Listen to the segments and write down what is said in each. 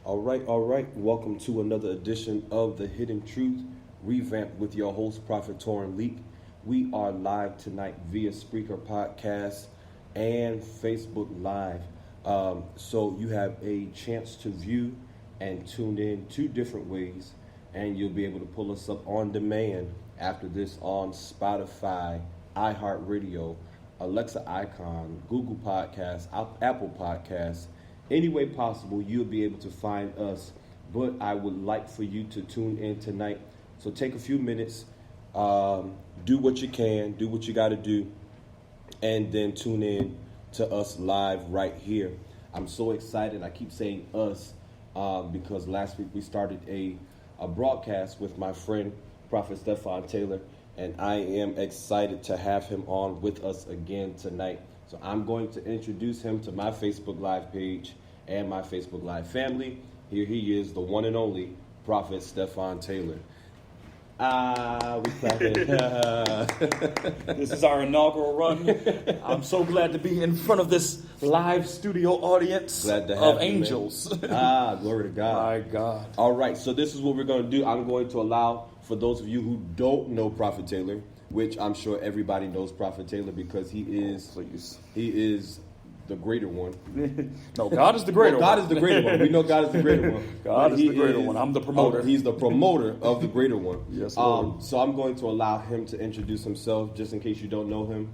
All right. Welcome to another edition of The Hidden Truth, revamped with your host, Prophet Torrin Leak. We are live tonight via Spreaker Podcast and Facebook Live. So you have a chance to view and tune in two different ways, and you'll be able to pull us up on demand after this on Spotify, iHeartRadio, Alexa Icon, Google Podcasts, Apple Podcasts. Any way possible, you'll be able to find us. But I would like for you to tune in tonight. So take a few minutes, do what you can, do what you got to do, and then tune in to us live right here. I'm so excited. I keep saying us because last week we started a broadcast with my friend, Prophet Steffon Taylor, and I am excited to have him on with us again tonight. So I'm going to introduce him to my Facebook Live page and my Facebook Live family. Here he is, the one and only Prophet Steffon Taylor. We clapping. This is our inaugural run. I'm so glad to be in front of this live studio audience of angels. Glory to God. My God. All right, so this is what we're going to do. I'm going to allow, for those of you who don't know Prophet Taylor, which I'm sure everybody knows Prophet Taylor because he is the greater one. No, God is the greater God one. is the greater one. We know God is the greater one. God is the greater one. I'm the promoter. He's the promoter of the greater one. Yes, Lord. So I'm going to allow him to introduce himself, just in case you don't know him,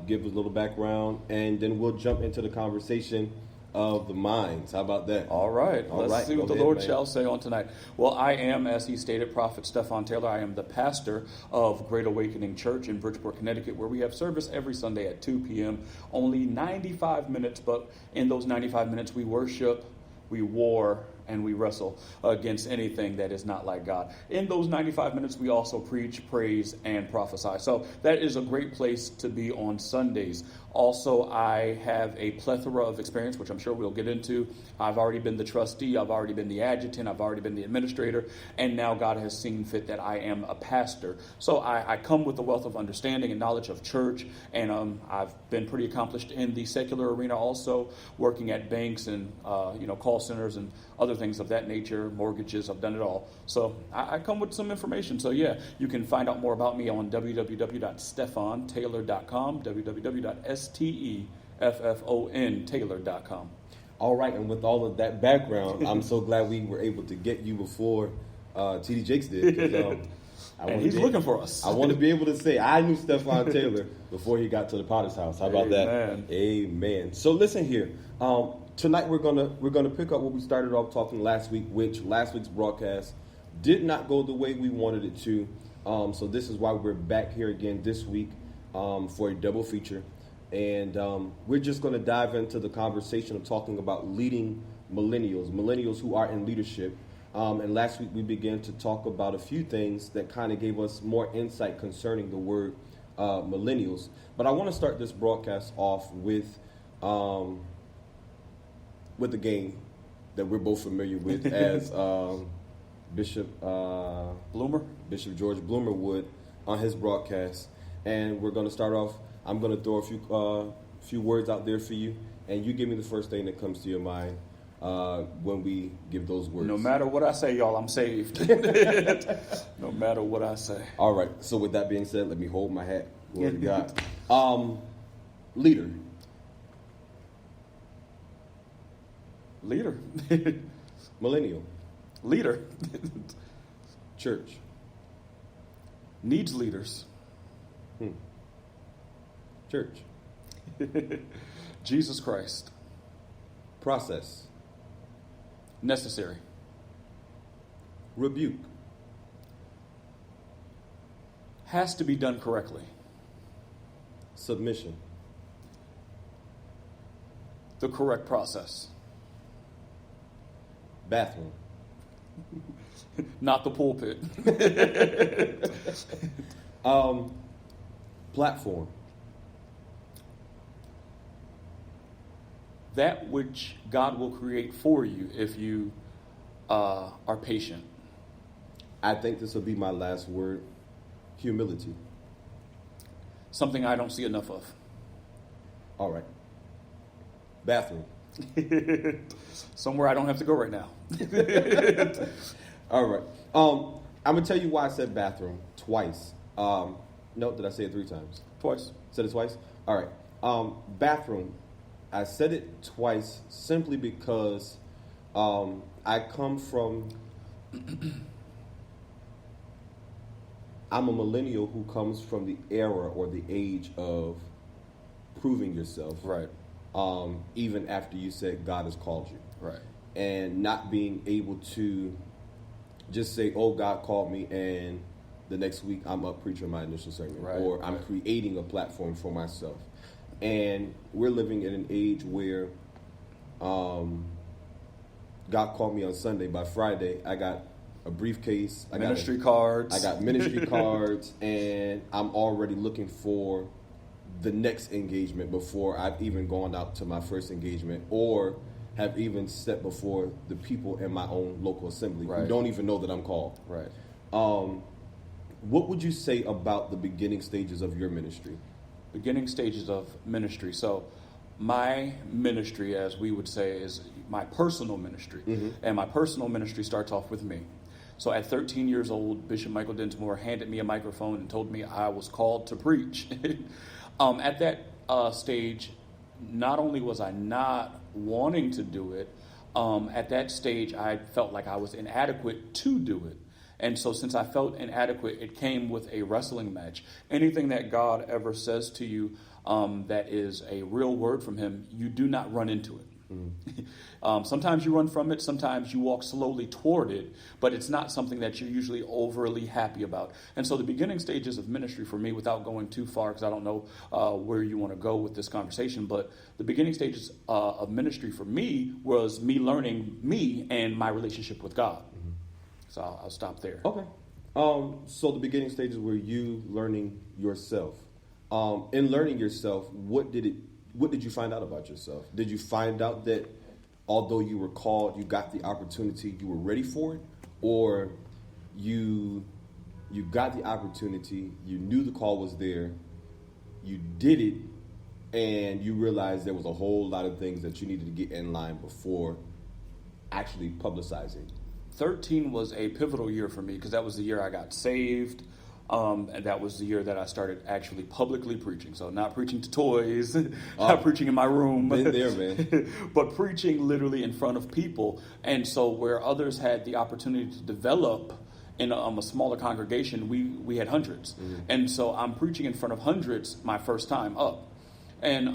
give us a little background, and then we'll jump into the conversation of the minds. How about that? All right. Let's see what the Lord shall say on tonight. Well, I am, as he stated, Prophet Steffon Taylor. I am the pastor of Great Awakening Church in Bridgeport, Connecticut, where we have service every Sunday at 2 p.m. Only 95 minutes, but in those 95 minutes we worship, we war, and we wrestle against anything that is not like God. In those 95 minutes, we also preach, praise, and prophesy. So that is a great place to be on Sundays. Also, I have a plethora of experience, which I'm sure we'll get into. I've already been the trustee. I've already been the adjutant. I've already been the administrator. And now God has seen fit that I am a pastor. So I come with a wealth of understanding and knowledge of church. And I've been pretty accomplished in the secular arena also, working at banks and call centers and other things of that nature, mortgages. I've done it all. So I come with some information. So yeah, you can find out more about me on www.steffontaylor.com, www.steffontaylor.com. All right, and with all of that background, I'm so glad we were able to get you before T.D. Jakes did. And he's looking for us. I want to be able to say I knew Steffon Taylor before he got to the Potter's house. How about that? Amen. So listen here. Tonight we're gonna pick up what we started off talking last week, which last week's broadcast did not go the way we wanted it to. So this is why we're back here again this week for a double feature. And we're just going to dive into the conversation of talking about leading millennials who are in leadership. And last week we began to talk about a few things that kind of gave us more insight concerning the word millennials. But I want to start this broadcast off with a game that we're both familiar with as Bishop George Bloomer would on his broadcast. And we're going to start off. I'm going to throw a few words out there for you, and you give me the first thing that comes to your mind when we give those words. No matter what I say, y'all, I'm saved. No matter what I say. All right. So with that being said, let me hold my hat. Glory to God. Leader. Millennial. Leader. Church. Needs leaders. Church. Jesus Christ. Process. Necessary. Rebuke. Has to be done correctly. Submission. The correct process. Bathroom. Not the pulpit. Platform. That which God will create for you if you are patient. I think this will be my last word. Humility. Something I don't see enough of. All right. Bathroom. Somewhere I don't have to go right now. All right. I'm going to tell you why I said bathroom twice. No, did I say it 3 times? Twice. Said it twice? All right. Bathroom. I said it twice simply because I come from... I'm a millennial who comes from the era or the age of proving yourself. Right. Even after you said God has called you. Right. And not being able to just say, oh, God called me, and the next week I'm up preaching my initial sermon. Right. Or I'm creating a platform for myself. And we're living in an age where God called me on Sunday. By Friday, I got a briefcase. I got ministry cards. I got ministry cards, and I'm already looking for the next engagement before I've even gone out to my first engagement or have even stepped before the people in my own local assembly who don't even know that I'm called. Right. What would you say about the beginning stages of your ministry? Beginning stages of ministry. So my ministry, as we would say, is my personal ministry. Mm-hmm. And my personal ministry starts off with me. So at 13 years old, Bishop Michael Dinsmore handed me a microphone and told me I was called to preach. At that stage, not only was I not wanting to do it, at that stage I felt like I was inadequate to do it. And so since I felt inadequate, it came with a wrestling match. Anything that God ever says to you that is a real word from him, you do not run into it. Mm-hmm. Sometimes you run from it, sometimes you walk slowly toward it, but it's not something that you're usually overly happy about. And so the beginning stages of ministry for me, without going too far, because I don't know where you want to go with this conversation, but the beginning stages of ministry for me was me learning me and my relationship with God. Mm-hmm. So I'll stop there. Okay. So the beginning stages were you learning yourself. In learning yourself, what did you find out about yourself? Did you find out that although you were called, you got the opportunity, you were ready for it? Or you got the opportunity, you knew the call was there, you did it, and you realized there was a whole lot of things that you needed to get in line before actually publicizing? 13 was a pivotal year for me because that was the year I got saved. And that was the year that I started actually publicly preaching. So not preaching to toys, not preaching in my room. Been there, man. But preaching literally in front of people. And so where others had the opportunity to develop in a smaller congregation, we had hundreds. Mm-hmm. And so I'm preaching in front of hundreds my first time up. And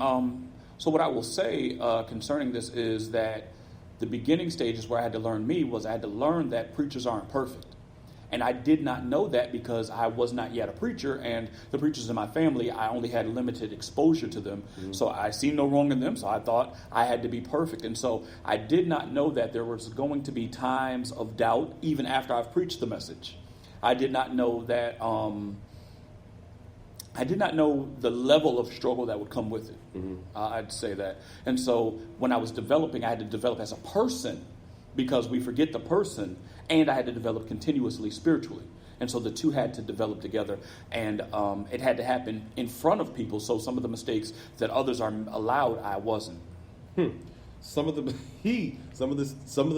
so what I will say concerning this is that the beginning stages where I had to learn me was I had to learn that preachers aren't perfect. And I did not know that because I was not yet a preacher, and the preachers in my family, I only had limited exposure to them. Mm-hmm. So I seen no wrong in them, so I thought I had to be perfect. And so I did not know that there was going to be times of doubt even after I've preached the message. I did not know that, I did not know the level of struggle that would come with it. Mm-hmm. I'd say that. And so when I was developing, I had to develop as a person because we forget the person. And I had to develop continuously spiritually. And so the two had to develop together. And it had to happen in front of people. So some of the mistakes that others are allowed, I wasn't. Some of the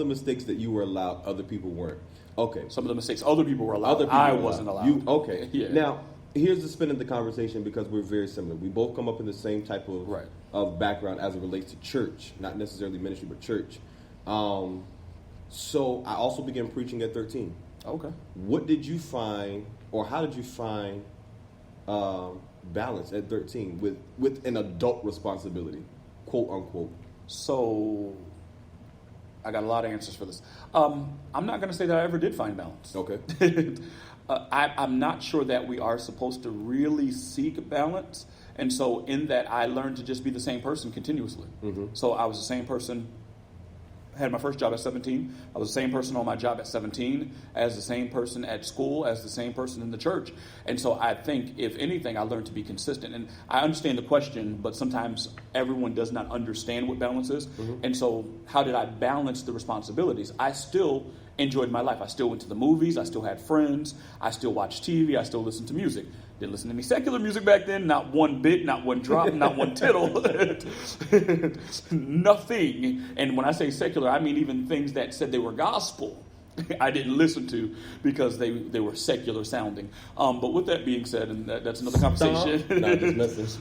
mistakes that you were allowed, other people weren't. Okay. Some of the mistakes other people were allowed, I wasn't allowed. Okay. Yeah. Now, here's the spin of the conversation because we're very similar. We both come up in the same type of background as it relates to church. Not necessarily ministry, but church. So I also began preaching at 13. Okay. What did you find, or how did you find balance at 13 with an adult responsibility, quote unquote? So I got a lot of answers for this. I'm not going to say that I ever did find balance. Okay. I'm not sure that we are supposed to really seek balance. And so in that, I learned to just be the same person continuously. Mm-hmm. So I was the same person. Had my first job at 17. I was the same person on my job at 17, as the same person at school, as the same person in the church. And so I think, if anything, I learned to be consistent. And I understand the question, but sometimes everyone does not understand what balance is. Mm-hmm. And so how did I balance the responsibilities? I still enjoyed my life. I still went to the movies. I still had friends. I still watched TV. I still listened to music. Didn't listen to any secular music back then. Not one bit, not one drop, not one tittle. Nothing. And when I say secular, I mean even things that said they were gospel. I didn't listen to because they were secular sounding. But with that being said, and that's another conversation. No, just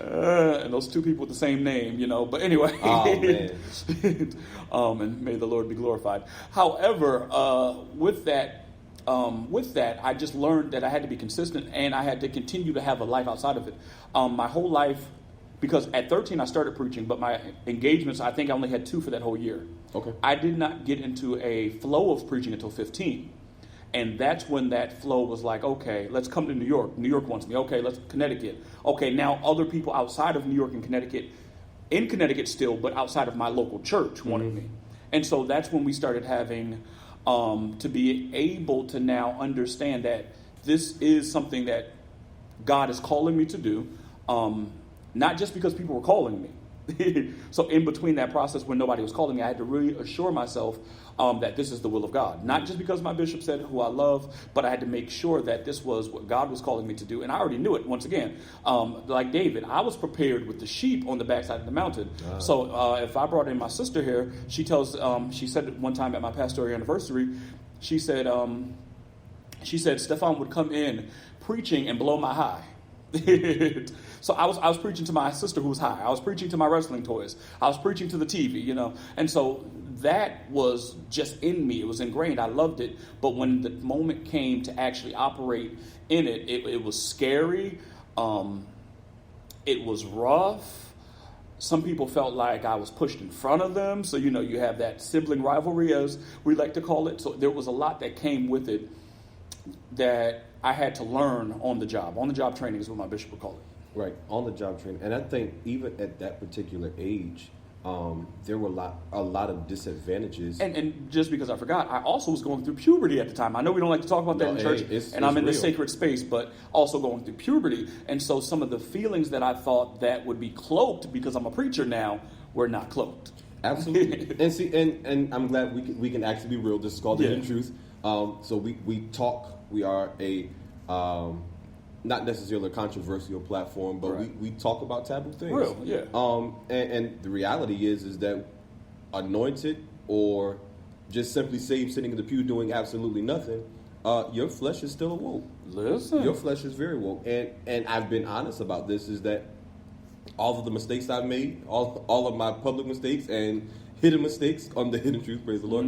and those two people with the same name, But anyway, and may the Lord be glorified. However, with that, I just learned that I had to be consistent and I had to continue to have a life outside of it. My whole life. Because at 13, I started preaching, but my engagements, I think I only had 2 for that whole year. Okay. I did not get into a flow of preaching until 15. And that's when that flow was like, okay, let's come to New York. New York wants me. Okay, let's Connecticut. Okay, now other people outside of New York and Connecticut, in Connecticut still, but outside of my local church wanted me. And so that's when we started having to be able to now understand that this is something that God is calling me to do. Not just because people were calling me. So in between that process when nobody was calling me, I had to really assure myself that this is the will of God. Not just because my bishop said who I love, but I had to make sure that this was what God was calling me to do. And I already knew it, once again. Like David, I was prepared with the sheep on the backside of the mountain. Wow. So if I brought in my sister here, she said one time at my pastoral anniversary, she said Steffon would come in preaching and blow my high. So I was preaching to my sister who was high. I was preaching to my wrestling toys. I was preaching to the TV, And so that was just in me. It was ingrained. I loved it. But when the moment came to actually operate in it, it was scary. It was rough. Some people felt like I was pushed in front of them. So, you have that sibling rivalry, as we like to call it. So there was a lot that came with it that I had to learn on the job. On the job training is what my bishop would call it. Right, on the job training. And I think even at that particular age, there were a lot of disadvantages. And just because I forgot, I also was going through puberty at the time. I know we don't like to talk about that in church, and I'm in this sacred space, but also going through puberty. And so some of the feelings that I thought that would be cloaked because I'm a preacher now were not cloaked. Absolutely. And see, and I'm glad we can actually be real. This is called the hidden truth. So we talk. We are a not necessarily a controversial platform, but we talk about taboo things. Real, yeah. And the reality is that anointed or just simply saved, sitting in the pew doing absolutely nothing, your flesh is still awoke. Listen, your flesh is very woke, and I've been honest about this. Is that all of the mistakes I've made, all of my public mistakes and hidden mistakes on the hidden truth, praise the Lord,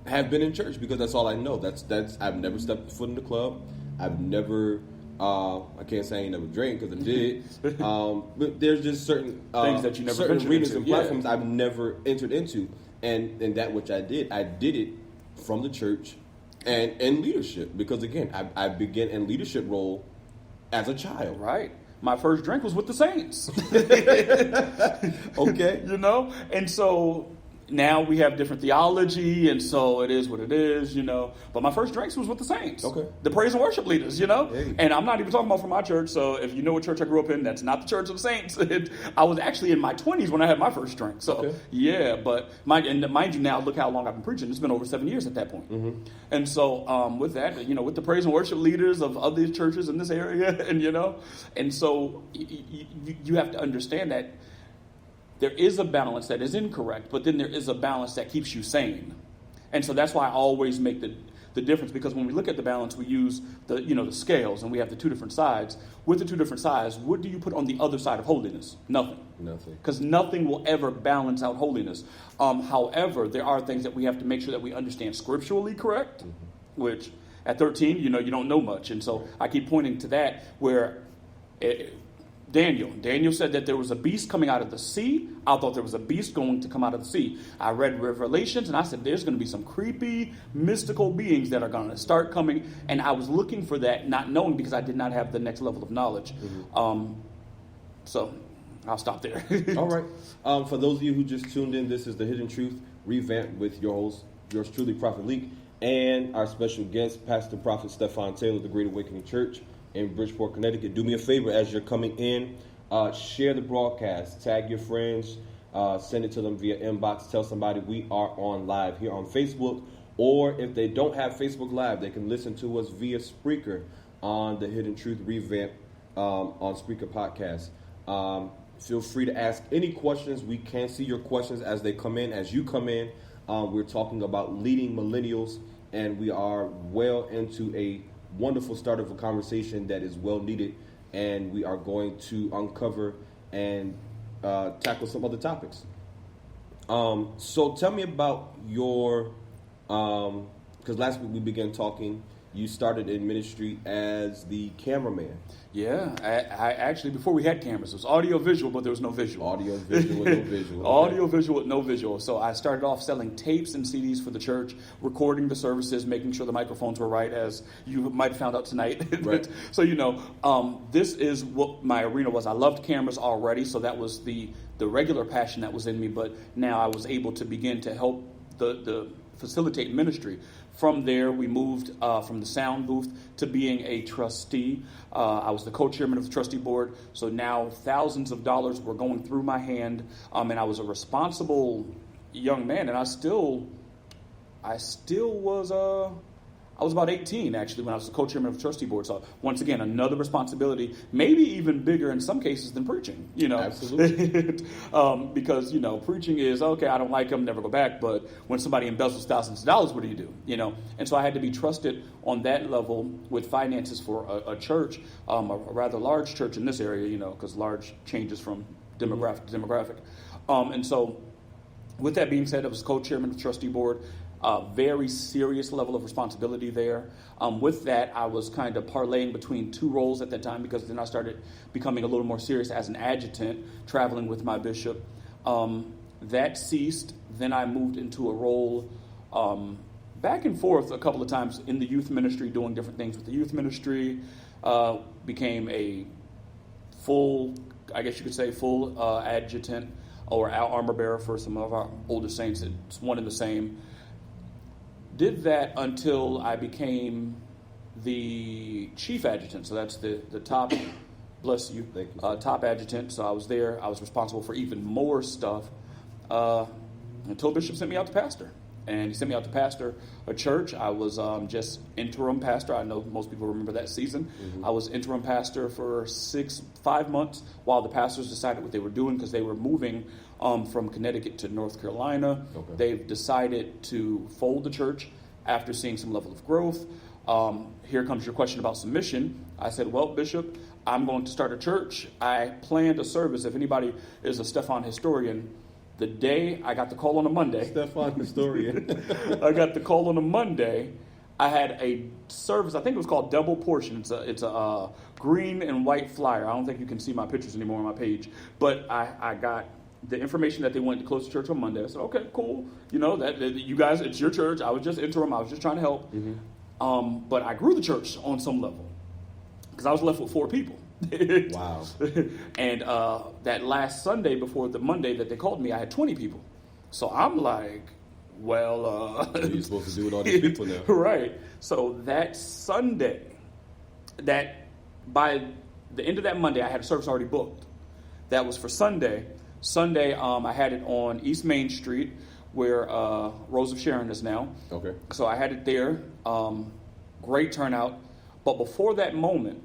have been in church because that's all I know. That's I've never stepped foot in the club. I've never. I can't say I ain't never drank because I did. But there's just certain things that you never certain arenas and platforms I've never entered into, and that which I did it from the church and in leadership because again I began in leadership role as a child. Right. My first drink was with the Saints. Okay. And so now we have different theology, and so it is what it is, But my first drinks was with the Saints. Okay. The praise and worship leaders, Hey. And I'm not even talking about from my church, so if you know what church I grew up in, that's not the Church of the Saints. I was actually in my 20s when I had my first drink. So, yeah, but mind you now, look how long I've been preaching. It's been over 7 years at that point. Mm-hmm. And so with that, with the praise and worship leaders of other churches in this area, and so you have to understand that there is a balance that is incorrect, but then there is a balance that keeps you sane. And so that's why I always make the difference, because when we look at the balance, we use the scales, and we have the two different sides. With the two different sides, what do you put on the other side of holiness? Nothing. Because nothing will ever balance out holiness. However, there are things that we have to make sure that we understand scripturally correct, which at 13, you don't know much. And so I keep pointing to that where Daniel said that there was a beast coming out of the sea. I thought there was a beast going to come out of the sea. I read Revelations, and I said there's going to be some creepy, mystical beings that are going to start coming. And I was looking for that, not knowing, because I did not have the next level of knowledge. So I'll stop there. All right. For those of you who just tuned in, this is The Hidden Truth, revamped with your host, yours truly, Prophet Leak, and our special guest, Pastor Prophet Steffon Taylor of the Great Awakening Church in Bridgeport, Connecticut. Do me a favor as you're coming in, share the broadcast, tag your friends, send it to them via inbox, tell somebody we are on live here on Facebook Or if they don't have Facebook Live, they can listen to us via Spreaker on the Hidden Truth Revamp on Spreaker Podcast. Feel free to ask any questions. We can see your questions as they come in. As you come in, we're talking about leading millennials, and we are well into a wonderful start of a conversation that is well needed, and we are going to uncover and tackle some other topics. So tell me about your, because last week we began talking. You started in ministry as the cameraman. Yeah, I actually, before we had cameras, it was audio visual, but there was no visual. Audio visual with no visual. Audio visual with no visual. So I started off selling tapes and CDs for the church, recording the services, making sure the microphones were right, as you might have found out tonight. Right. So, this is what my arena was. I loved cameras already, so that was the regular passion that was in me. But now I was able to begin to help the facilitate ministry. From there, we moved from the sound booth to being a trustee. I was the co-chairman of the trustee board. So now thousands of dollars were going through my hand, and I was a responsible young man. And I still was. I was about 18, actually, when I was the co-chairman of the trustee board. So, once again, another responsibility, maybe even bigger in some cases than preaching, Absolutely. Because, preaching is, okay, I don't like them, never go back. But when somebody embezzles thousands of dollars, what do you do? And so I had to be trusted on that level with finances for a church, a rather large church in this area, because large changes from demographic to demographic. And so, with that being said, I was co-chairman of the trustee board. Very serious level of responsibility there. With that, I was kind of parlaying between two roles at that time, because then I started becoming a little more serious as an adjutant, traveling with my bishop. That ceased. Then I moved into a role back and forth a couple of times in the youth ministry, doing different things with the youth ministry. Became a full, I guess you could say, full adjutant or armor bearer for some of our older saints. It's one and the same. Did that until I became the chief adjutant. So that's the top, bless you, Thank you, top adjutant. So I was there. I was responsible for even more stuff until Bishop sent me out to pastor. And he sent me out to pastor a church. I was just interim pastor. I know most people remember that season. Mm-hmm. I was interim pastor for 5 months while the pastors decided what they were doing, because they were moving from Connecticut to North Carolina. Okay. They've decided to fold the church after seeing some level of growth. Here comes your question about submission. I said, well, Bishop, I'm going to start a church. I planned a service. If anybody is a Steffon historian, the day I got the call on a Monday. Steffon historian. I got the call on a Monday. I had a service. I think it was called Double Portion. It's a green and white flyer. I don't think you can see my pictures anymore on my page. But I got the information that they wanted to close the church on Monday. I said, okay, cool. that you guys, it's your church. I was just interim. I was just trying to help. Mm-hmm. But I grew the church on some level, because I was left with 4 people. Wow. And that last Sunday before the Monday that they called me, I had 20 people. So I'm like, well... what are you supposed to do with all these people now? Right. So that Sunday, that by the end of that Monday, I had a service already booked. That was for Sunday. Sunday, I had it on East Main Street, where Rose of Sharon is now. Okay. So I had it there. Great turnout. But before that moment,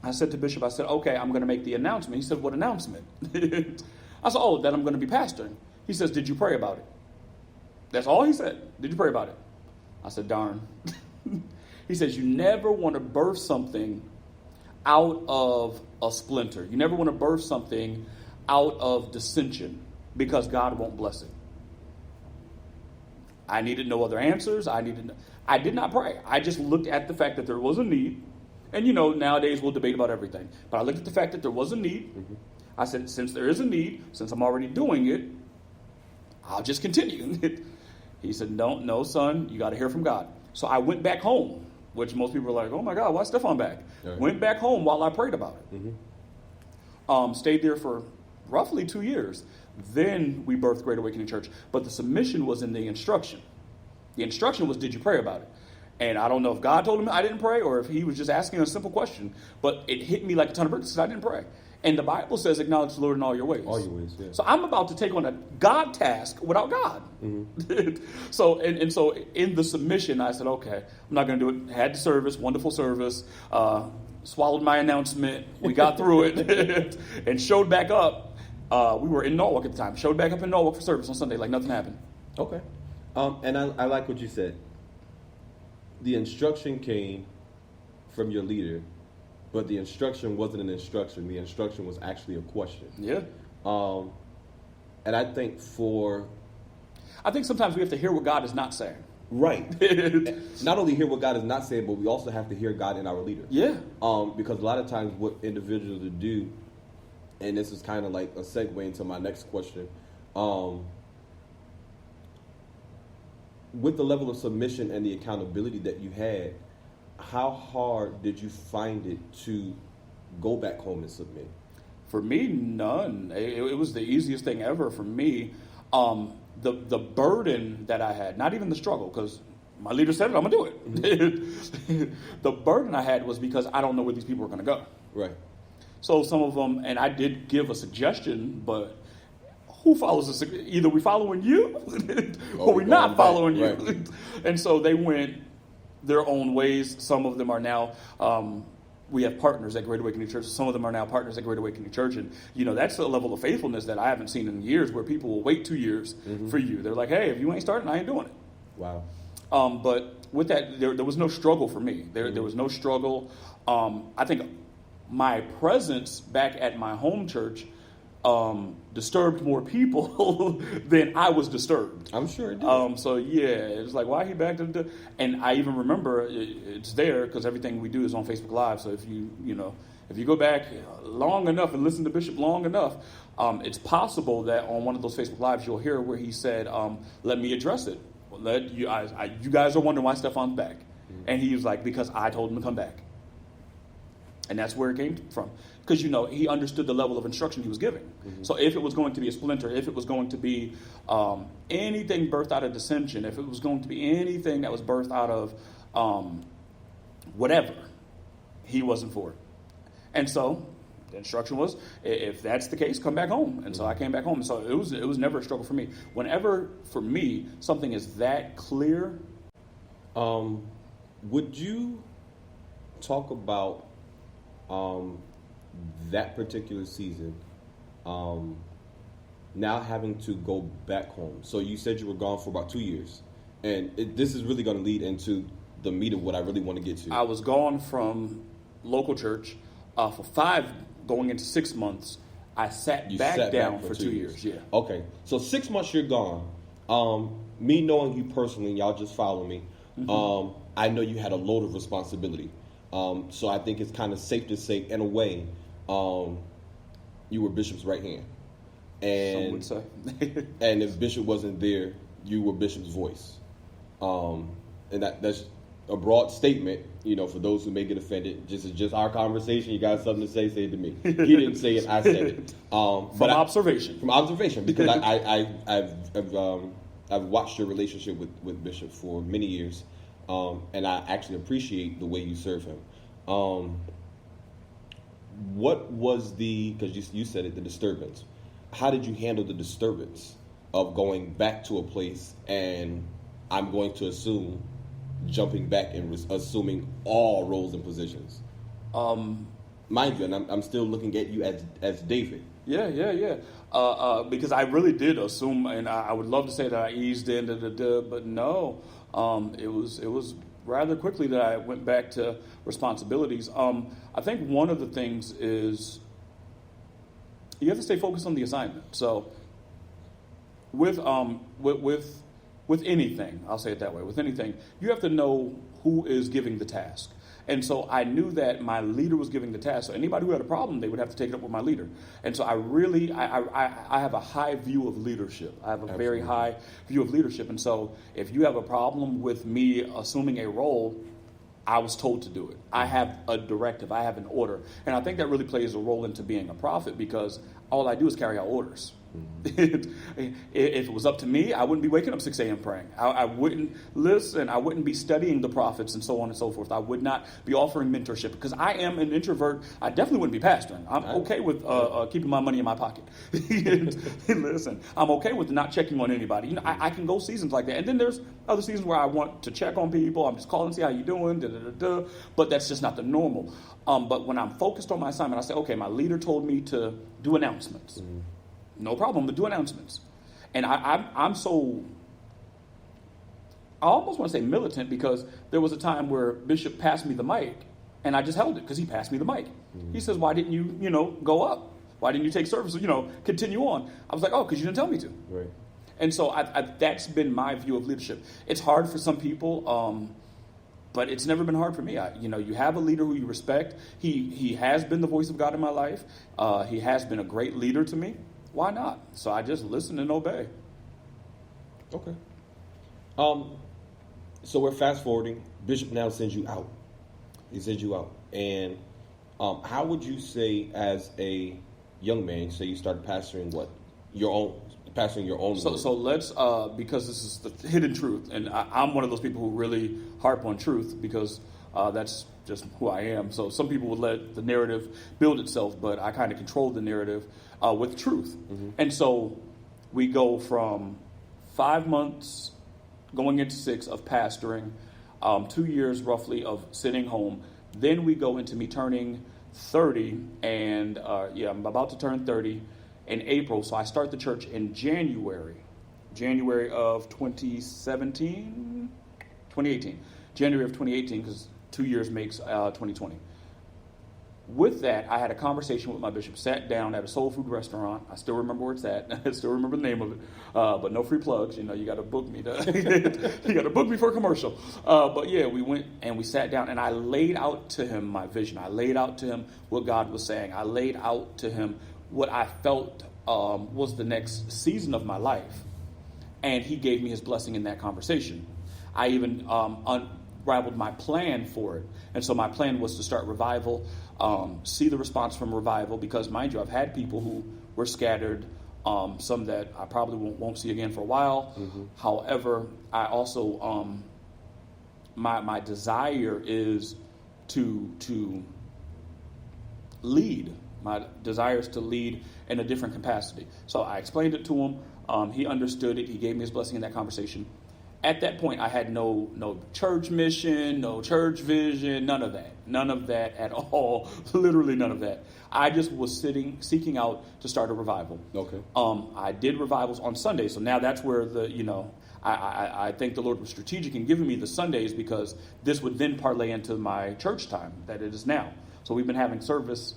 I said to Bishop, okay, I'm going to make the announcement. He said, what announcement? I said, that I'm going to be pastoring. He says, did you pray about it? That's all he said. Did you pray about it? I said, darn. He says, you never want to birth something out of a splinter. You never want to birth something out of dissension, because God won't bless it. I needed no other answers. I did not pray. I just looked at the fact that there was a need. And, nowadays we'll debate about everything. But I looked at the fact that there was a need. Mm-hmm. I said, since there is a need, since I'm already doing it, I'll just continue. He said, no, son, you got to hear from God. So I went back home, which most people are like, oh, my God, why is Steffon back? Right. Went back home while I prayed about it. Mm-hmm. Stayed there for roughly 2 years. Then we birthed Great Awakening Church. But the submission was in the instruction. The instruction was, did you pray about it? And I don't know if God told him I didn't pray, or if he was just asking a simple question. But it hit me like a ton of bricks because I didn't pray. And the Bible says, acknowledge the Lord in all your ways. All your ways, yeah. So I'm about to take on a God task without God. Mm-hmm. So in the submission, I said, okay, I'm not going to do it. Had the service, wonderful service, swallowed my announcement. We got through it and showed back up. We were in Norwalk at the time. Showed back up in Norwalk for service on Sunday like nothing happened. Okay. And I like what you said. The instruction came from your leader, but the instruction wasn't an instruction. The instruction was actually a question. Yeah. And I think sometimes we have to hear what God is not saying. Right. Not only hear what God is not saying, but we also have to hear God in our leader. Yeah. Because a lot of times what individuals do, and this is kind of like a segue into my next question, with the level of submission and the accountability that you had, how hard did you find it to go back home and submit? For me, none. It was the easiest thing ever for me. The burden that I had, not even the struggle, because my leader said it, I'm going to do it. Mm-hmm. The burden I had was because I don't know where these people are going to go. Right. So some of them, and I did give a suggestion, but who follows this? Either we following you or we're not following you. Right. And so they went their own ways. Some of them are now, we have partners at Great Awakening Church. Some of them are now partners at Great Awakening Church. And, that's a level of faithfulness that I haven't seen in years, where people will wait 2 years mm-hmm. for you. They're like, hey, if you ain't starting, I ain't doing it. Wow. But with that, there was no struggle for me. There was no struggle. I think my presence back at my home church disturbed more people than I was disturbed. I'm sure it did. So yeah, it's like, why he back to and I even remember it's there because everything we do is on Facebook Live. So if you go back long enough and listen to Bishop long enough, it's possible that on one of those Facebook Lives you'll hear where he said, "Let me address it. You guys are wondering why Steffon's back," mm-hmm. and he was like, "Because I told him to come back." And that's where it came from. Because, he understood the level of instruction he was giving. Mm-hmm. So if it was going to be a splinter, if it was going to be anything birthed out of dissension, if it was going to be anything that was birthed out of whatever, he wasn't for it. And so the instruction was, if that's the case, come back home. And so I came back home. So it was never a struggle for me. Whenever, for me, something is that clear. Would you talk about that particular season, now having to go back home? So you said you were gone for about 2 years, and this is really going to lead into the meat of what I really want to get to. I was gone from local church for 5 going into 6 months. I sat back down for 2 years. Yeah. Okay. So 6 months you're gone. Me knowing you personally, y'all just follow me. Mm-hmm. I know you had a load of responsibility. So I think it's kind of safe to say, in a way, you were Bishop's right hand. And some would say. And if Bishop wasn't there, you were Bishop's voice. And that's a broad statement, for those who may get offended. Just our conversation. You got something to say it to me. He didn't say it, I said it. From observation, because I've watched your relationship with Bishop for many years. And I actually appreciate the way you serve him. What was because you said it, the disturbance. How did you handle the disturbance of going back to a place and I'm going to assume jumping back and assuming all roles and positions? Mind you, and I'm still looking at you as David. Yeah. Because I really did assume, and I would love to say that I eased in, but no. It was rather quickly that I went back to responsibilities. I think one of the things is you have to stay focused on the assignment. So with anything, I'll say it that way, with anything, you have to know who is giving the task. And so I knew that my leader was giving the task. So anybody who had a problem, they would have to take it up with my leader. And so I have a high view of leadership. I have a Absolutely. Very high view of leadership. And so if you have a problem with me assuming a role, I was told to do it. I have a directive. I have an order. And I think that really plays a role into being a prophet, because all I do is carry out orders. If it was up to me, I wouldn't be waking up 6 a.m. praying. I wouldn't listen. I wouldn't be studying the prophets and so on and so forth. I would not be offering mentorship because I am an introvert. I definitely wouldn't be pastoring. I'm okay with keeping my money in my pocket. Listen, I'm okay with not checking on anybody. I can go seasons like that. And then there's other seasons where I want to check on people. I'm just calling, see how you doing, but that's just not the normal. But when I'm focused on my assignment, I say, okay, my leader told me to do announcements. Mm-hmm. No problem, but do announcements. And I'm so, I almost want to say militant, because there was a time where Bishop passed me the mic, and I just held it because he passed me the mic. Mm-hmm. He says, why didn't you, go up? Why didn't you take service, continue on? I was like, oh, because you didn't tell me to. Right. And so that's been my view of leadership. It's hard for some people, but it's never been hard for me. You have a leader who you respect. He has been the voice of God in my life. He has been a great leader to me. Why not? So I just listen and obey. Okay. So we're fast forwarding. Bishop now sends you out. He sends you out. And how would you say, as a young man, say you started pastoring your own So let's, because this is the hidden truth, and I'm one of those people who really harp on truth because that's just who I am. So some people would let the narrative build itself, but I kind of control the narrative with truth. Mm-hmm. And so we go from 5 months going into 6 of pastoring, 2 years roughly of sitting home. Then we go into me turning 30, and I'm about to turn 30 in April. So I start the church in January of 2018, January of 2018, because 2 years makes 2020. With that, I had a conversation with my bishop, sat down at a soul food restaurant. I still remember where it's at. I still remember the name of it, but no free plugs. You got to book me. You got to book me for a commercial. But yeah, we went and we sat down, and I laid out to him my vision. I laid out to him what God was saying. I laid out to him what I felt was the next season of my life. And he gave me his blessing in that conversation. I even unraveled my plan for it. And so my plan was to start revival, see the response from revival, because, mind you, I've had people who were scattered, some that I probably won't see again for a while. Mm-hmm. However, I also, my desire is to lead. My desire is to lead in a different capacity. So I explained it to him. He understood it. He gave me his blessing in that conversation. At that point, I had no church mission, no church vision, none of that at all. Literally none of that. I just was seeking out to start a revival. Okay. I did revivals on Sundays, so now that's where I think the Lord was strategic in giving me the Sundays, because this would then parlay into my church time that it is now. So we've been having service.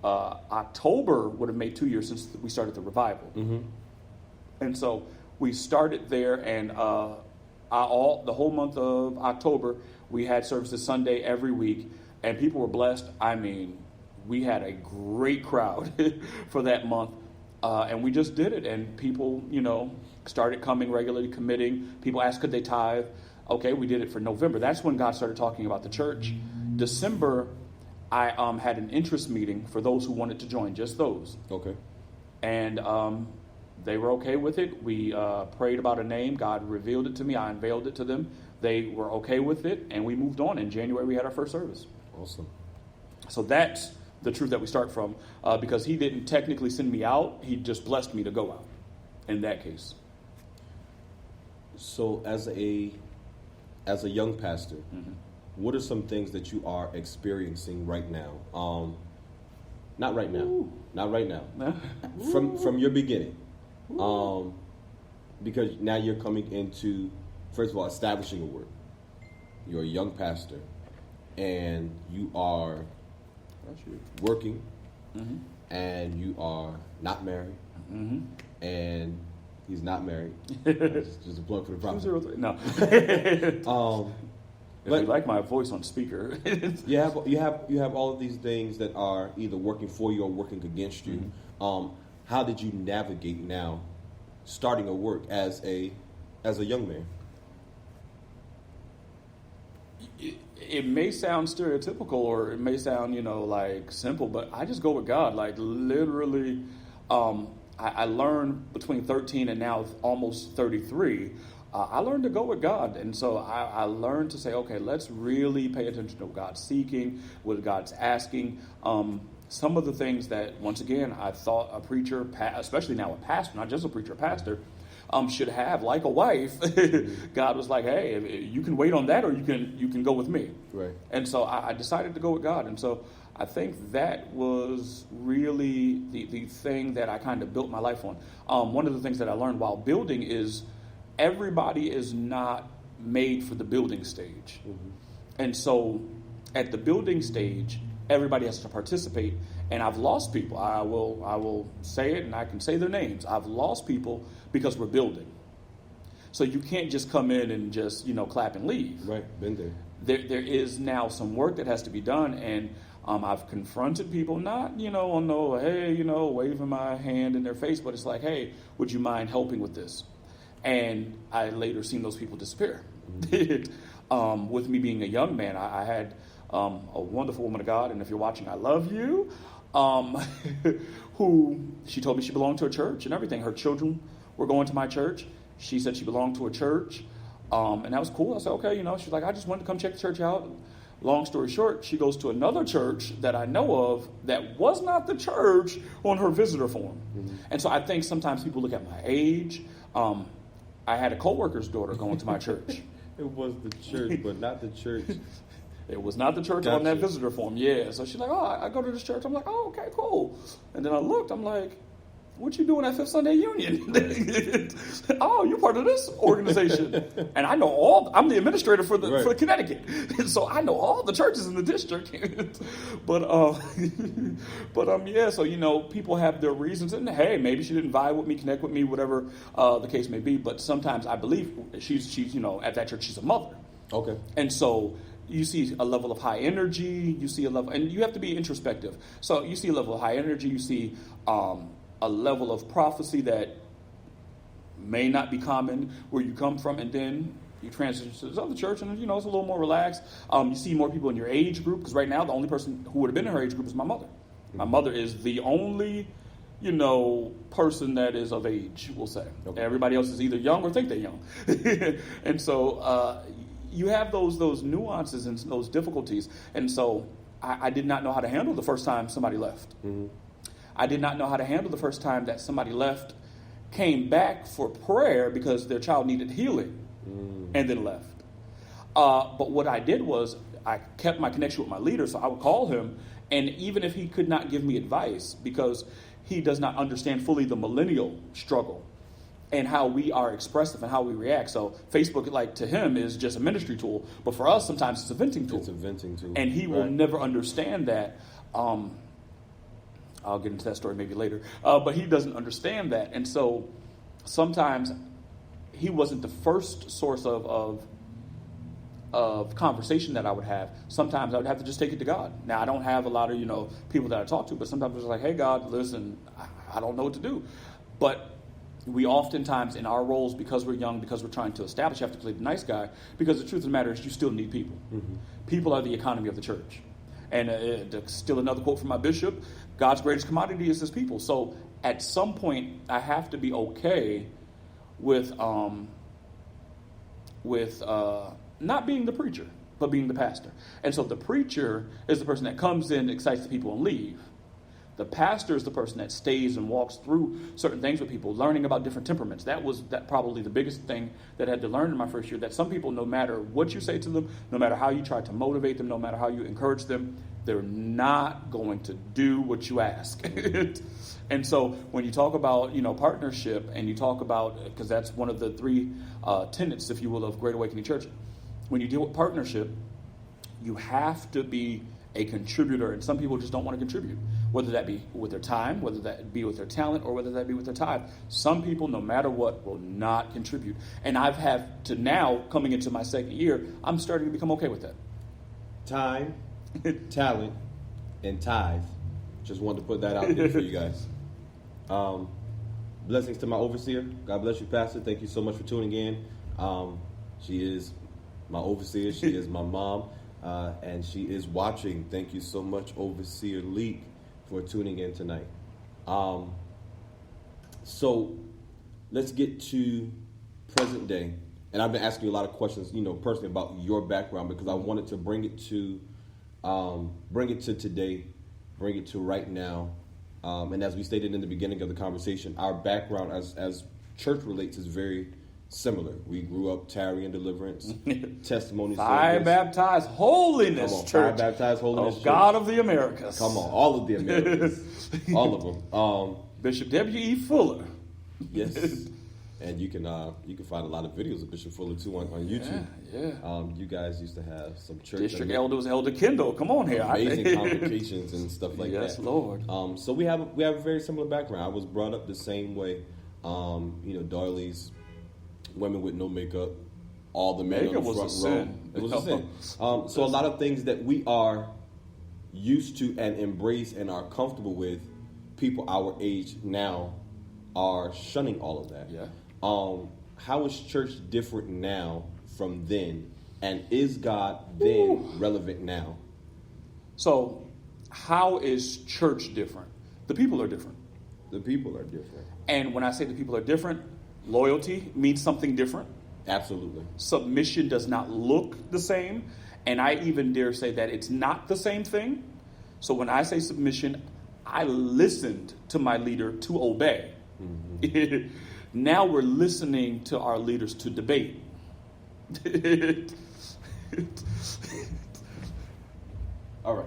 October would have made 2 years since we started the revival. Mm-hmm. And so we started there, and the whole month of October, we had services Sunday every week, and people were blessed. I mean, we had a great crowd for that month, and we just did it. And people, started coming regularly, committing. People asked, could they tithe? Okay, we did it for November. That's when God started talking about the church. December, I had an interest meeting for those who wanted to join, just those. Okay. And they were okay with it. We prayed about a name. God revealed it to me. I unveiled it to them. They were okay with it, and we moved on. In January, we had our first service. Awesome. So that's the truth that we start from, because he didn't technically send me out. He just blessed me to go out in that case. So as a young pastor, mm-hmm. what are some things that you are experiencing right now? Not right now. Ooh. Not right now. From your beginning. Because now you're coming into, first of all, establishing a work. You're a young pastor, and you are working, mm-hmm. and you are not married, mm-hmm. and he's not married. just a plug for the prophet. 203. No. If you like my voice on speaker. you have all of these things that are either working for you or working against you. Mm-hmm. How did you navigate now starting a work as a young man? It may sound stereotypical, or it may sound, like simple, but I just go with God. Like literally, I learned between 13 and now almost 33, I learned to go with God. And so I learned to say, okay, let's really pay attention to what God's seeking, what God's asking. Some of the things that, once again, I thought a preacher, especially now a pastor, not just a preacher, a pastor, should have, like a wife. God was like, hey, you can wait on that, or you can go with me. Right. And so I decided to go with God. And so I think that was really the thing that I kind of built my life on. One of the things that I learned while building is everybody is not made for the building stage. Mm-hmm. And so at the building stage, everybody has to participate. And I've lost people. I will say it, and I can say their names. I've lost people because we're building. So you can't just come in and just, clap and leave. Right, been there. There is now some work that has to be done, and I've confronted people, not, on no, hey, waving my hand in their face, but it's like, hey, would you mind helping with this? And I later seen those people disappear. Mm-hmm. With me being a young man, I had a wonderful woman of God, and if you're watching, I love you, who she told me she belonged to a church and everything. Her children were going to my church. She said she belonged to a church, and that was cool. I said, okay, she's like, I just wanted to come check the church out. Long story short, she goes to another church that I know of that was not the church on her visitor form. Mm-hmm. And so I think sometimes people look at my age. I had a coworker's daughter going to my church. It was the church, but not the church. It was not the church on that visitor form. Yeah. So she's like, oh, I go to this church. I'm like, oh, okay, cool. And then I looked, I'm like, what you doing at Fifth Sunday Union? Oh, you're part of this organization. And I know I'm the administrator for for Connecticut. So I know all the churches in the district. Yeah, so, people have their reasons. And hey, maybe she didn't vibe with me, connect with me, whatever the case may be. But sometimes I believe she's at that church, she's a mother. Okay. And so you see a level of high energy, you see a level, and you have to be introspective. So you see a level of high energy, you see a level of prophecy that may not be common where you come from, and then you transition to this other church, and it's a little more relaxed. You see more people in your age group, because right now the only person who would have been in her age group is my mother. Mm-hmm. My mother is the only, person that is of age, we'll say. Okay. Everybody else is either young or think they're young. And so you have those nuances and those difficulties. And so I did not know how to handle the first time somebody left. Mm-hmm. I did not know how to handle the first time that somebody left, came back for prayer because their child needed healing, and then left. But what I did was I kept my connection with my leader, so I would call him, and even if he could not give me advice because he does not understand fully the millennial struggle and how we are expressive and how we react. So Facebook, like to him, is just a ministry tool, but for us, sometimes it's a venting tool. It's a venting tool. And he will never understand that. I'll get into that story maybe later. But he doesn't understand that. And so sometimes he wasn't the first source of conversation that I would have. Sometimes I would have to just take it to God. Now, I don't have a lot of, people that I talk to, but sometimes it's like, hey, God, listen, I don't know what to do. But we oftentimes, in our roles, because we're young, because we're trying to establish, have to play the nice guy, because the truth of the matter is you still need people. Mm-hmm. People are the economy of the church. And still another quote from my bishop, God's greatest commodity is his people. So at some point, I have to be okay with not being the preacher, but being the pastor. And so the preacher is the person that comes in, excites the people, and leave. The pastor is the person that stays and walks through certain things with people, learning about different temperaments. That was probably the biggest thing that I had to learn in my first year, that some people, no matter what you say to them, no matter how you try to motivate them, no matter how you encourage them, they're not going to do what you ask. And so when you talk about, partnership, and you talk about, because that's one of the three tenets, if you will, of Great Awakening Church, when you deal with partnership, you have to be a contributor, and some people just don't want to contribute, whether that be with their time, whether that be with their talent, or whether that be with their tithe. Some people, no matter what, will not contribute. And I've had to now, coming into my second year, I'm starting to become okay with that. Time, talent, and tithe. Just wanted to put that out there for you guys. Blessings to my overseer. God bless you, Pastor. Thank you so much for tuning in. She is my overseer. She is my mom. And she is watching. Thank you so much, Overseer Leak, for tuning in tonight. So let's get to present day. And I've been asking you a lot of questions, personally about your background, because I wanted to bring it to today, bring it to right now. And as we stated in the beginning of the conversation, our background as church relates is very similar. We grew up tarrying deliverance, testimony Fire service. Baptized Holiness Church. Fire Baptized Holiness Church. God of the Americas. Come on, all of the Americas. All of them. Bishop W.E. Fuller. Yes. And you can find a lot of videos of Bishop Fuller too on YouTube. Yeah. You guys used to have some church District Elder was Elder Kendall. Come on here. Amazing convocations and stuff like that. Yes, Lord. So we have a very similar background. I was brought up the same way. Darley's women with no makeup, all the men on the front row. It was a sin. So a lot of things that we are used to and embrace and are comfortable with, people our age now are shunning all of that. Yeah. How is church different now from then? And is God then relevant now? So, how is church different? The people are different. The people are different. And when I say the people are different, loyalty means something different. Absolutely. Submission does not look the same. And I even dare say that it's not the same thing. So when I say submission, I listened to my leader to obey. Mm-hmm. Now we're listening to our leaders to debate. All right.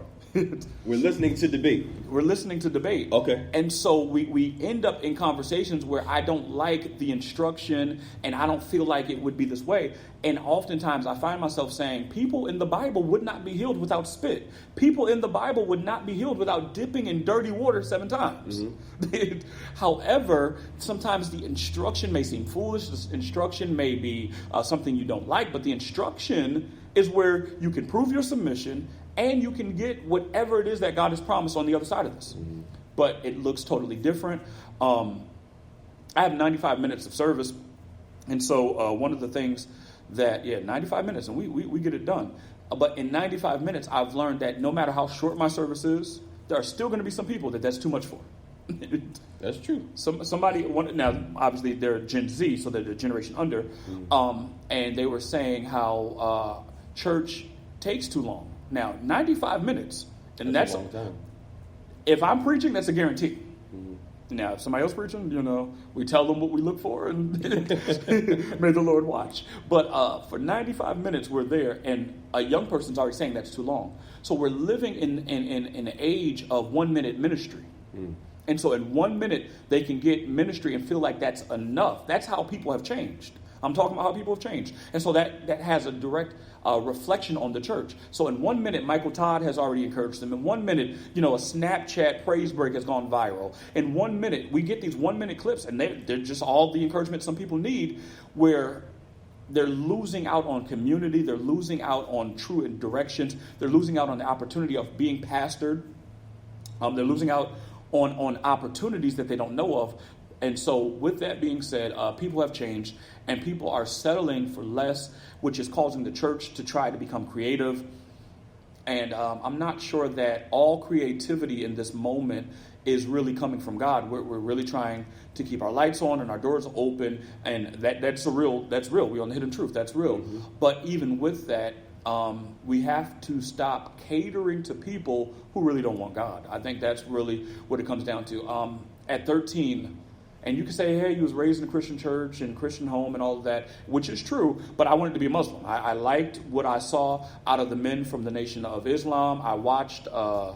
We're listening to debate. We're listening to debate. Okay. And so we end up in conversations where I don't like the instruction and I don't feel like it would be this way. And oftentimes I find myself saying, people in the Bible would not be healed without spit. People in the Bible would not be healed without dipping in dirty water 7 times. Mm-hmm. However, sometimes the instruction may seem foolish. The instruction may be something you don't like, but the instruction is where you can prove your submission and you can get whatever it is that God has promised on the other side of this. Mm-hmm. But it looks totally different. I have 95 minutes of service. And so one of the things that, 95 minutes, and we get it done. But in 95 minutes, I've learned that no matter how short my service is, there are still going to be some people that's too much for. That's true. Now, obviously, they're Gen Z, so they're the generation under. Mm-hmm. And they were saying how church takes too long. Now, 95 minutes, and that's a long time. If I'm preaching, that's a guarantee. Mm-hmm. Now, if somebody else preaching, we tell them what we look for, and may the Lord watch. But for 95 minutes, we're there, and a young person's already saying that's too long. So we're living in an age of 1 minute ministry. Mm. And so in 1 minute, they can get ministry and feel like that's enough. That's how people have changed. I'm talking about how people have changed. And so that has a direct reflection on the church. So in 1 minute, Michael Todd has already encouraged them. In 1 minute, a Snapchat praise break has gone viral. In 1 minute, we get these 1 minute clips, and they're just all the encouragement some people need, where they're losing out on community. They're losing out on true directions. They're losing out on the opportunity of being pastored. They're losing out on opportunities that they don't know of. And so with that being said, people have changed and people are settling for less, which is causing the church to try to become creative. And I'm not sure that all creativity in this moment is really coming from God. We're really trying to keep our lights on and our doors open. And that's real. We're on the hidden truth. That's real. Mm-hmm. But even with that, we have to stop catering to people who really don't want God. I think that's really what it comes down to. At 13, and you can say, hey, you was raised in a Christian church and Christian home and all of that, which is true, but I wanted to be a Muslim. I liked what I saw out of the men from the Nation of Islam. I watched Louis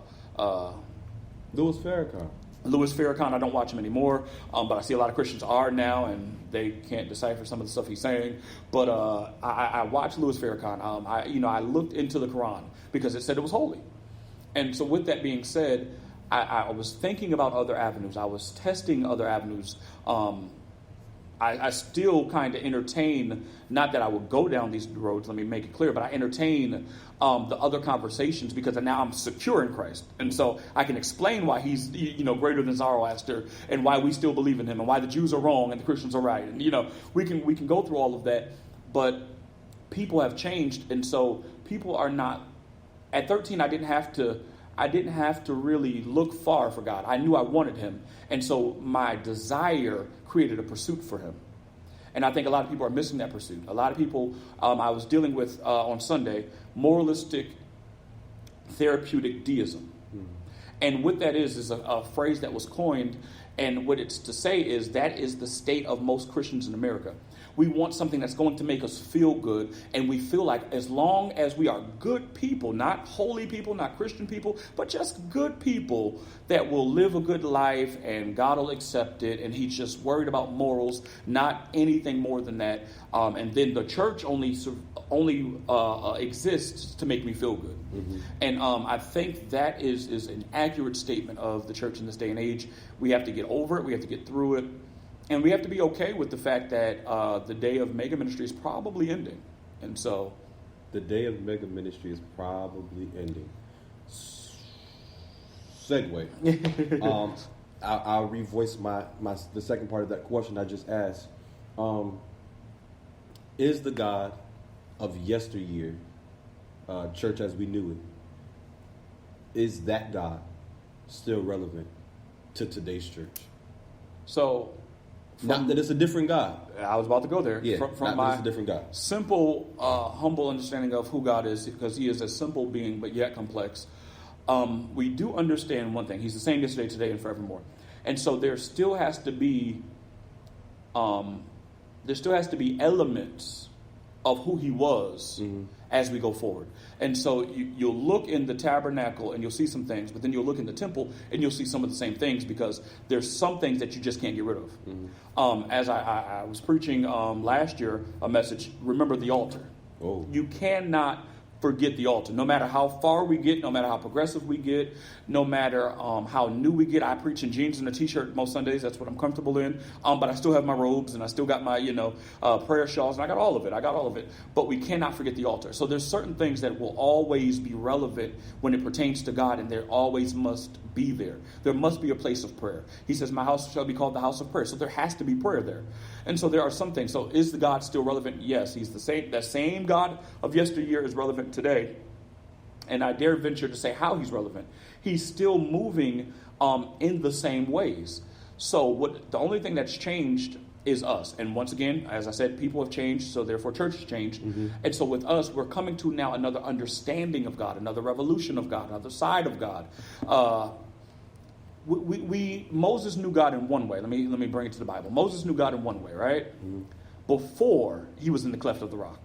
Farrakhan. I don't watch him anymore, but I see a lot of Christians are now, and they can't decipher some of the stuff he's saying. But I watched Louis Farrakhan. I looked into the Quran because it said it was holy. And so with that being said, I was thinking about other avenues. I was testing other avenues. I still kind of entertain, not that I would go down these roads, let me make it clear, but I entertain the other conversations because now I'm secure in Christ. And so I can explain why he's, greater than Zoroaster and why we still believe in him and why the Jews are wrong and the Christians are right. And, we can go through all of that, but people have changed. And so people are not, at 13, I didn't have to I didn't have to really look far for God. I knew I wanted him. And so my desire created a pursuit for him. And I think a lot of people are missing that pursuit. A lot of people I was dealing with on Sunday, moralistic therapeutic deism. And what that is a phrase that was coined. And what it's to say is that is the state of most Christians in America. We want something that's going to make us feel good. And we feel like as long as we are good people, not holy people, not Christian people, but just good people that will live a good life and God will accept it. And he's just worried about morals, not anything more than that. And then the church only exists to make me feel good. Mm-hmm. And I think that is an accurate statement of the church in this day and age. We have to get over it. We have to get through it. And we have to be okay with the fact that the day of mega ministry is probably ending. And so the day of mega ministry is probably ending. Segue. I'll revoice the second part of that question I just asked. Is the God of yesteryear, church as we knew it, is that God still relevant to today's church? So, not that it's a different God. I was about to go there. Yeah, from not my that it's a different God. Simple, humble understanding of who God is, because he is a simple being, but yet complex. We do understand one thing. He's the same yesterday, today, and forevermore. And so there still has to be elements of who he was as we go forward. And so you'll look in the tabernacle and you'll see some things, but then you'll look in the temple and you'll see some of the same things, because there's some things that you just can't get rid of. As I was preaching last year, a message, remember the altar. Oh. You cannot forget the altar. No matter how far we get, no matter how progressive we get, no matter how new we get. I preach in jeans and a t-shirt most Sundays. That's what I'm comfortable in. But I still have my robes and I still got my, prayer shawls, and I got all of it. But we cannot forget the altar. So there's certain things that will always be relevant when it pertains to God, and there always must be there. There must be a place of prayer. He says, my house shall be called the house of prayer. So there has to be prayer there. And so there are some things. So is the God still relevant? Yes, he's the same. That same God of yesteryear is relevant today. And I dare venture to say how he's relevant. He's still moving in the same ways. So the only thing that's changed is us. And once again, as I said, people have changed, so therefore church has changed. Mm-hmm. And so with us, we're coming to now another understanding of God, another revolution of God, another side of God. Moses knew God in one way. Let me bring it to the Bible. Moses knew God in one way, right? Mm-hmm. Before he was in the cleft of the rock.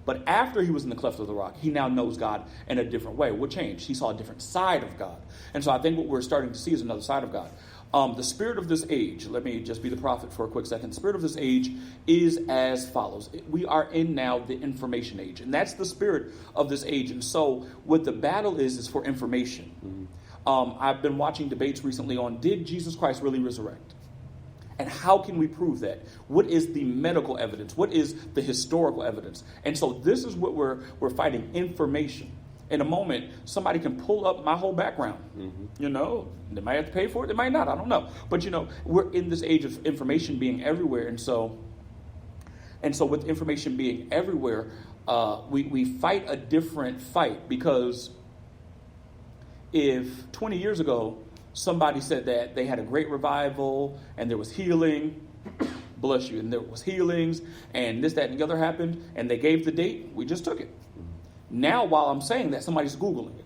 But after he was in the cleft of the rock, he now knows God in a different way. What changed? He saw a different side of God. And so I think what we're starting to see is another side of God. The spirit of this age, let me just be the prophet for a quick second. The spirit of this age is as follows. We are in now the information age. And that's the spirit of this age. And so what the battle is for information. Mm-hmm. I've been watching debates recently on, did Jesus Christ really resurrect? And how can we prove that? What is the medical evidence? What is the historical evidence? And so this is what we're fighting, information. In a moment, somebody can pull up my whole background. Mm-hmm. They might have to pay for it. They might not. I don't know. But, we're in this age of information being everywhere. And so with information being everywhere, we fight a different fight, because if 20 years ago, somebody said that they had a great revival and there was healing, bless you, and there was healings and this, that, and the other happened, and they gave the date, we just took it. Now, while I'm saying that, somebody's Googling it.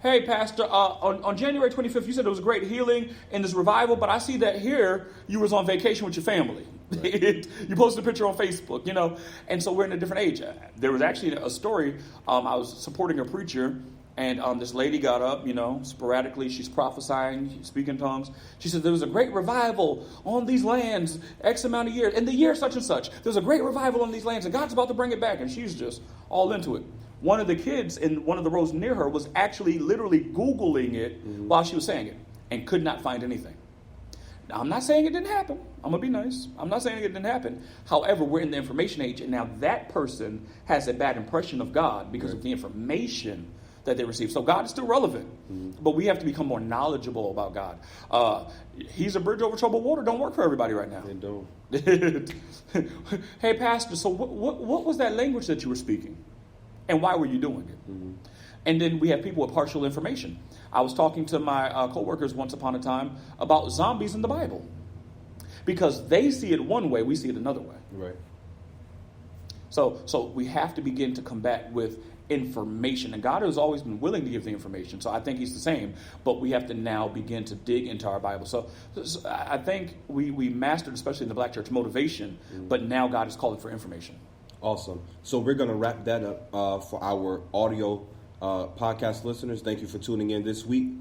Hey, Pastor, on January 25th, you said there was a great healing in this revival, but I see that here you was on vacation with your family. Right. You posted a picture on Facebook, And so we're in a different age. There was actually a story. I was supporting a preacher, and this lady got up, sporadically. She's prophesying, speaking tongues. She said, there was a great revival on these lands, X amount of years. In the year such and such, there's a great revival on these lands, and God's about to bring it back. And she's just all into it. One of the kids in one of the rows near her was actually literally Googling it while she was saying it, and could not find anything. Now, I'm not saying it didn't happen. I'm going to be nice. I'm not saying it didn't happen. However, we're in the information age, and now that person has a bad impression of God because of the information that they receive. So God is still relevant, but we have to become more knowledgeable about God. He's a bridge over troubled water. Don't work for everybody right now. It don't. Hey, Pastor, so what was that language that you were speaking? And why were you doing it? And then we have people with partial information. I was talking to my coworkers once upon a time about zombies in the Bible. Because they see it one way, we see it another way. Right. So we have to begin to combat with information. And God has always been willing to give the information. So I think he's the same. But we have to now begin to dig into our Bible. So I think we mastered, especially in the Black church, motivation. But now God is calling for information. Awesome. So we're going to wrap that up for our audio podcast listeners. Thank you for tuning in this week.